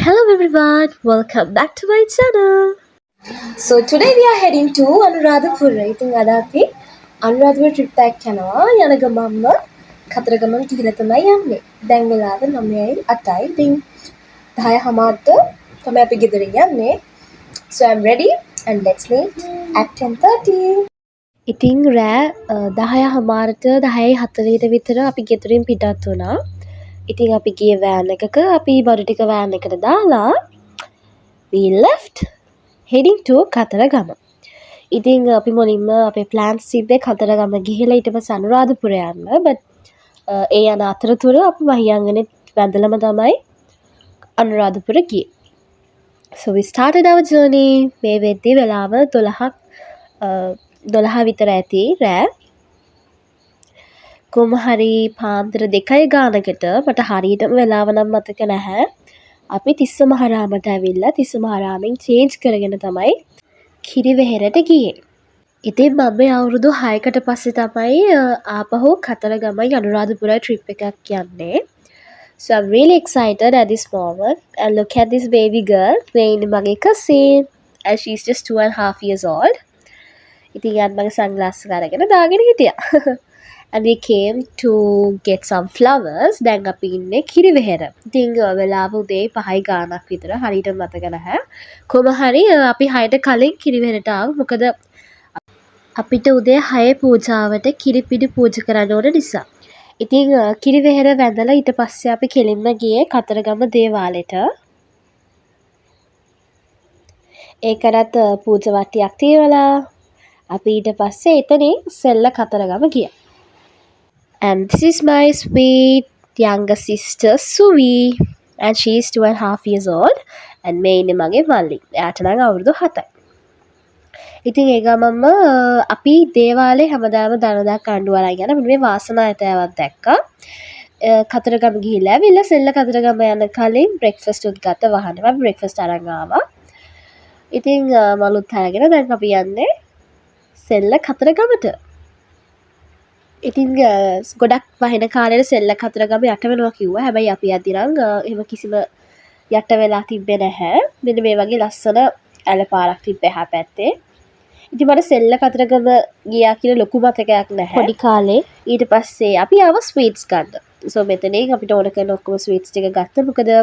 Hello everyone, welcome back to my channel. So today we are heading to Anuradhapura. ඉතින් අද අපි Anuradhapura trip එකක් යනවා. යන ගමන්ම කතරගමන් ගිහිල්ලා තමයි යන්නේ. දැන් වෙලාව 9:08යි. ඉතින් 10:00ට තමයි අපි ගෙදරින් යන්නේ. So I'm ready and let's meet at 10:30. ඉතින් රෑ 10:00ට 10:40ට විතර අපි ගෙදරින් පිටත් වුණා. ඉතින් අපි ගිය වෑන් එකක අපි බඩු ටික වෑන් එකට දාලා we left heading to Kataragama. ඉතින් අපි මුලින්ම අපේ ප්ලෑන්ස් තිබ්බේ කතරගම ගිහිලා ඊට පස්සේ අනුරාධපුර යන්න. but ඒ යන අතරතුර අපි මහියංගනේ වැඳලම තමයි අනුරාධපුර ගියේ. So we started our journey. මේ වෙද්දී වෙලාව 12 විතර ඇති රෑ. කොහොම හරි පාන්දර 2යි ගානකට මට හරියටම වෙලාව නම් මතක නැහැ. අපි තිස්ස මහරාමට ඇවිල්ලා තිස්ස මහරාමෙන් චේන්ජ් කරගෙන තමයි කිරිවෙහෙරට ගියේ. ඉතින් මම මේ අවුරුදු 6කට පස්සේ තමයි ආපහු කතරගමයි අනුරාධපුර trip එකක් යන්නේ. So I'm really excited at this moment. And look at this baby girl playing මගේ cousin and she's just 2.5 years old. ඉතින් යාත් මගේ sunglasses අරගෙන දාගෙන හිටියා. And we came to get some flowers. දැන් අපි ඉන්නේ කිරිවෙහෙර. ඉතින් වෙලාව උදේ 5යි ගානක් විතර හරියට මතක නැහැ. කොහොම හරි අපි 6ට කලින් කිරිවෙහෙරට ආවා. මොකද අපිට උදේ 6 පූජාවට කිරිපිඩි පූජා කරන්න ඕන නිසා. ඉතින් කිරිවෙහෙර වැඳලා ඊට පස්සේ අපි කෙලින්ම ගියේ කතරගම දේවාලෙට. ඒකටත් පූජා වට්ටියක් තියවලා අපි ඊට පස්සේ එතනින් සෙල්ල කතරගම ගියා. And this is my sweet younger sister Suvi, and she is 2.5 years old. And මේ ඉන්නේ මගේ මල්ලි. එයාට නම් අවුරුදු 7යි. ඉතින් ඒ ගමන්ම අපි දේවාලේ හැමදාම දනදා කණ්ඩු අරන් යන මේ වාසනායතයවත් දැක්කා. කතරගම ගිහිල්ලා ඇවිල්ලා සෙල්ල කතරගම යන කලින් බ්‍රෙක්ෆාස්ට් උත් ගත්ත වහනේ. මම බ්‍රෙක්ෆාස්ට් අරන් ආවා. ඉතින් මලුත් අරගෙන දැන් අපි යන්නේ සෙල්ල කතරගමට. ඉතින් ගොඩක් වහින කාලෙට සෙල්ල කතරගම යට වෙනවා කිව්වා. හැබැයි අපි යද්දි නම් එහෙම කිසිම යට වෙලා තිබ්බේ නැහැ. මෙන්න මේ වගේ ලස්සන ඇල පාරක් තිබ්බේ එහා පැත්තේ. ඉතින් මට සෙල්ල කතරගම ගියා කියලා ලොකු මතකයක් නැහැ. පොඩි කාලේ ඊට පස්සේ අපි ආවා ස්වීට්ස් ගන්න. So මෙතනින් අපිට ඕන කරන ඔක්කොම ස්වීට්ස් ටික ගත්තා. මොකද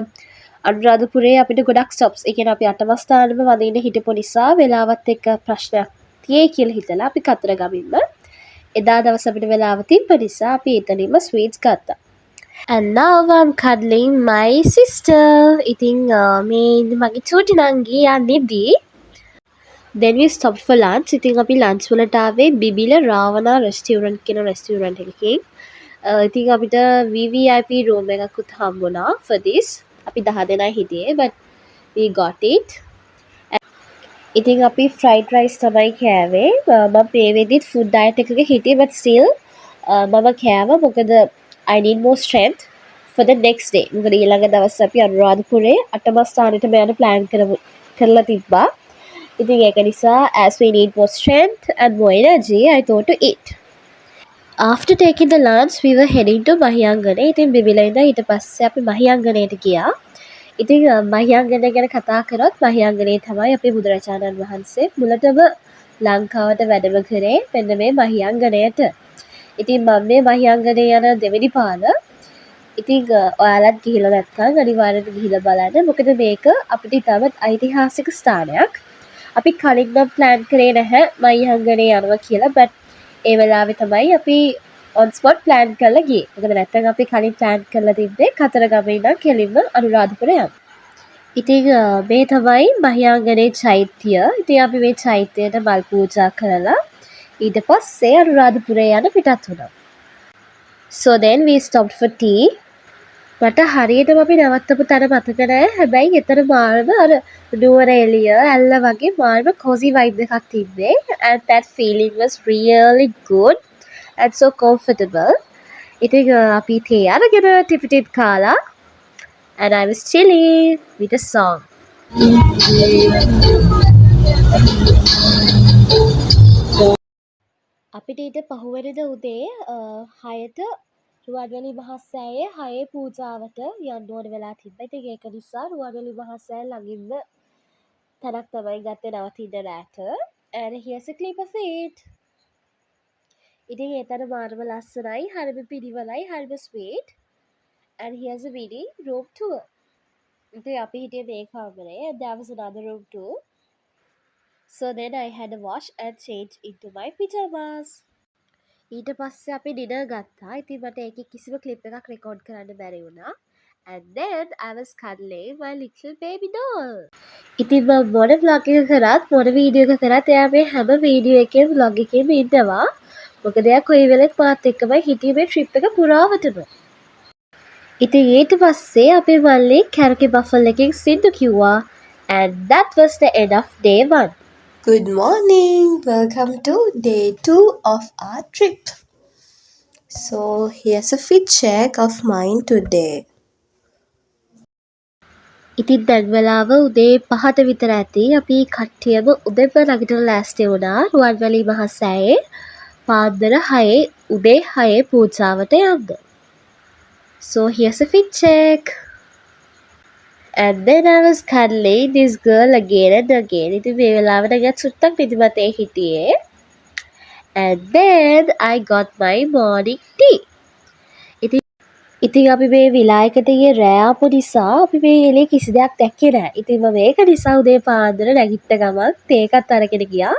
අනුරාධපුරේ අපිට ගොඩක් ස්ටොප්ස්. ඒ කියන්නේ අපි අටම ස්ථානෙම වදින්න හිටපු නිසා වෙලාවත් එක්ක ප්‍රශ්නයක් තියෙයි කියලා හිතලා අපි කතරගමින්ම එදා දවස් අපිට වෙලාව තිබ්බ නිසා අපි එතනින්ම ස්වීට්ස් ගත්තා. And now I'm cuddling my sister. ඉතින් මේ මගේ චූටි නංගි යන්නේදී then we stopped for lunch. ඉතින් අපි lunch වලට ආවේ බිබිල රාවනා restaurant කියන restaurant එකකින්. ඉතින් අපිට VVIP room එකකුත් හම්බුණා for this. අපි 10 දෙනා හිටියේ but we got it. ඉතින් අපි fried rice තමයි කෑවේ. මම මේ වෙද්දිත් food diet එකක හිටියේ but still මම කෑවා මොකද I need more strength for the next day. මොකද ඊළඟ දවස් අපි අනුරාධපුරේ අටම ස්ථානෙට යන්න plan කරලා තිබ්බා. ඉතින් ඒක නිසා as we need more strength and more energy I thought to eat. After taking the lunch we were heading to මහියංගනේ. ඉතින් බිබිලා ඉඳන් ඊට පස්සේ අපි මහියංගනේට ගියා. ඉතින් මහියංගනය ගැන කතා කරොත් මහියංගනේ තමයි අපේ බුදුරජාණන් වහන්සේ මුලටම ලංකාවට වැඩම කරේ මෙන්න මේ මහියංගනයට. ඉතින් මම මේ මහියංගනේ යන දෙවෙනි පාර. ඉතින් ඔයාලත් ගිහිල්ලා නැත්නම් අනිවාර්යයෙන් ගිහිල්ලා බලන්න. මොකද මේක අපිට ඉතාමත් ඓතිහාසික ස්ථානයක්. අපි කලින් නම් plan කරේ නැහැ මහියංගනේ යනවා කියලා. but ඒ වෙලාවේ තමයි අපි on spot plan කරලා ගියේ. මොකද නැත්නම් අපි කලින් plan කරලා තිබ්බේ කතරගම ඉඳන් කෙලින්ම අනුරාධපුර යන්න. ඉතින් මේ තමයි මහියංගනේ චෛත්‍ය. ඉතින් අපි මේ චෛත්‍යයට මල් පූජා කරලා ඊට පස්සේ අනුරාධපුරේ යන පිටත් වුණා. So then we stopped for tea. මට හරියටම අපි නවත්තපු තැන මතක නැහැ. හැබැයි එතන මාර්ම අර නුවර එළිය ඇල්ල වගේ මාර්ම cozy vibe එකක් තිබ්බේ. And that feeling was really good and so comfortable. ඉතින් අපි තේ අරගෙන ටිපිටිත් කාලා and I was chilling with a song. අපිට ඊට පහුවෙනිද උදේ 6ට රුවන්වැලි මහා සෑයේ 6 පූජාවට යන්න ඕන වෙලා තිබ්බා. ඉතින් ඒක නිසා රුවන්වැලි මහා සෑය ළඟින්ම තැනක් තමයි ගත්තේ නවතින්න රෑට. and here's a clip of it. ඉතින් ඒ තැන මාරම ලස්සනයි, හරිම පිළිවෙලයි, හරිම sweet. and here's a mini room tour. ඉතින් අපි හිටියේ මේ කාමරේ and there was another room too. So then I had a wash and change into my pyjamas. ඊට පස්සේ අපි ඩිනර් ගත්තා. ඉතින් මට ඒකේ කිසිම ක්ලිප් එකක් රෙකෝඩ් කරන්න බැරි වුණා. And then I was cuddling my little baby doll. ඉතින් මම මොන vlog එක කරත් මොන වීඩියෝ එක කරත් එයා මේ හැම වීඩියෝ එකේම vlog එකේම ඉන්නවා. මොකද එයා කොයි වෙලෙත් මාත් එක්කමයි හිටියේ මේ ට්‍රිප් එක පුරාවටම. ඉතින් ඊට පස්සේ අපේ මල්ලි කැරකි බෆල් එකෙන් සින්දු කිව්වා. And that was the end of day 1. Good morning. Welcome to day 2 of our trip. So here's a fit check of mine today. ඉතින් දැන් වෙලාව උදේ 5ට විතර ඇති. අපි කට්ටියම උදේම නැගිටලා ලෑස්ති වුණා රුවන්වැලි මහා සෑයේ පාන්දර 6 උදේ 6 පූජාවට යන්න. So here's a fit check. And then I was cuddling this girl again and again. ඉතින් මේ වෙලාවට ගත් සුට්ටක් නිදිමතේ හිටියේ. And then I got my morning tea. ඉතින් අපි මේ විලායකට ගියේ රෑ ආපු නිසා අපි මේ එළියේ කිසි දෙයක් දැක්කේ නැහැ. ඉතින් මම ඒක නිසා උදේ පාන්දර නැගිට ගමන් තේ එකක් අරගෙන ගියා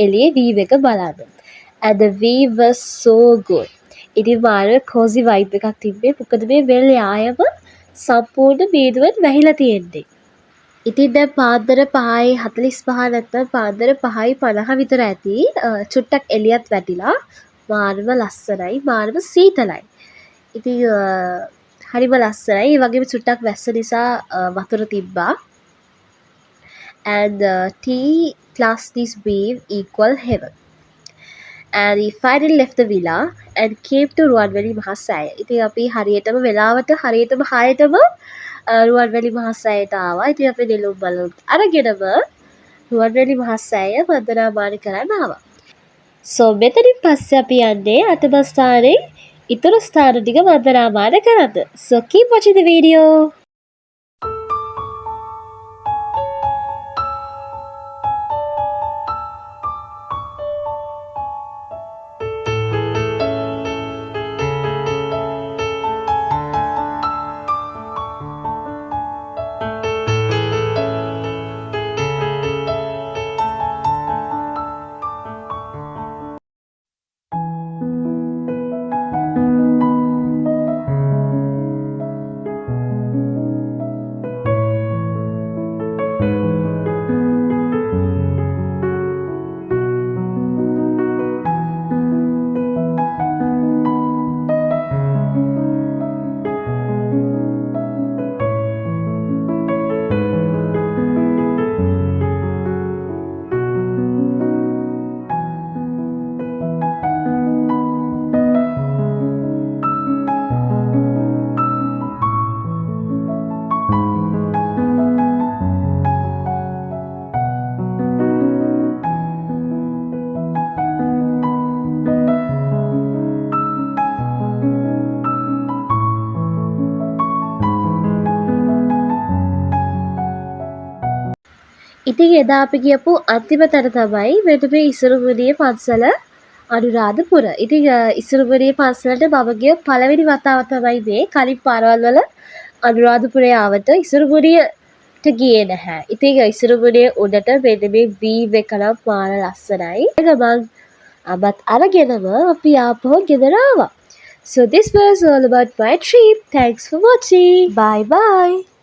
එළියේ view එක බලන්න. And the view was so good. ඉතින් මාර cozy vibe එකක් තිබ්බේ. මොකද මේ වෙල් යායම සම්පූර්ණ බීදුවෙන් වැහිලා තියෙන්නේ. ඉතින් දැන් පාන්දර 5:45 නැත්නම් පාන්දර 5:50 විතර ඇති. චුට්ටක් එළියත් වැටිලා මාරම ලස්සනයි, මාරම සීතලයි. ඉතින් හරිම ලස්සනයි. ඒ වගේම චුට්ටක් වැස්ස නිසා වතුර තිබ්බා. And tea plus this view equal heaven. And we finally left the villa and came to Ruwanweli Maha Seya. ඉතින් අපි හරියටම වෙලාවට හරියටම 6ටම රුවන්වැලි මහා සෑයට ආවා. ඉතින් අපි නෙළුම් බලුන් අරගෙනම රුවන්වැලි මහා සෑය වන්දනාමාන කරන්න ආවා. So මෙතනින් පස්සේ අපි යන්නේ අටම ස්ථානයේ ඉතුරු ස්ථාන ටික වන්දනාමාන කරන්න. So keep watching the video. ඉතින් එදා අපි ගියපු අන්තිම තැන තමයි මෙන්න මේ ඉසුරුමුණියේ පන්සල අනුරාධපුර. ඉතින් ඉසුරුමුණියේ පන්සලට මම ගිය පළවෙනි වතාව තමයි මේ. කලින් පාරවල් වල අනුරාධපුරේ ආවට ඉසුරුමුණියට ගියේ නැහැ. ඉතින් ඉසුරුමුණියේ උඩට මෙන්න මේ view එක නම් මාර ලස්සනයි. ඒක මං අබත් අරගෙනම අපි ආපහු ගෙදර ආවා. So this was all about my trip. Thanks for watching. Bye bye.